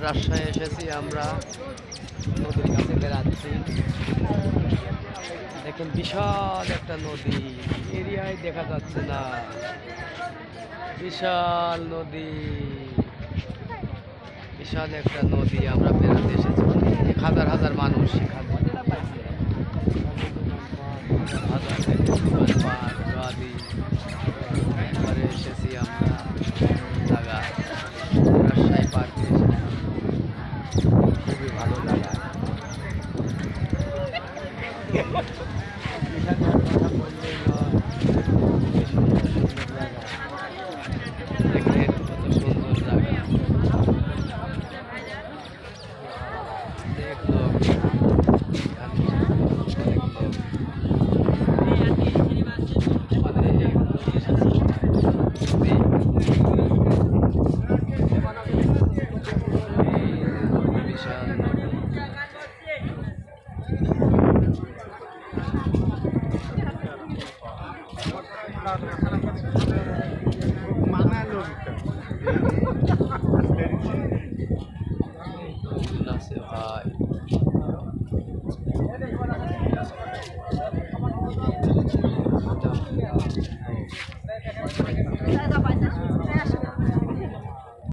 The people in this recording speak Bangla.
রাজশাহী এসেছি আমরা, নদীর কাছে বেড়াচ্ছি। দেখেন বিশাল একটা নদী, এরিয়ায় দেখা যাচ্ছে না। বিশাল নদী, বিশাল একটা নদী। আমরা বেড়াতে এসেছি, হাজার হাজার মানুষ সেখানে। হাজার পার্ক গাড়ি একবারে এসেছি আমরা জায়গা। রাজশাহী পার্কে খুবই ভালো জায়গা। এখানে কথা বললেই নয়, খুবই সুন্দর সুন্দর জায়গা। দেখেন কত সুন্দর জায়গা। দেখলো আছে ভাই।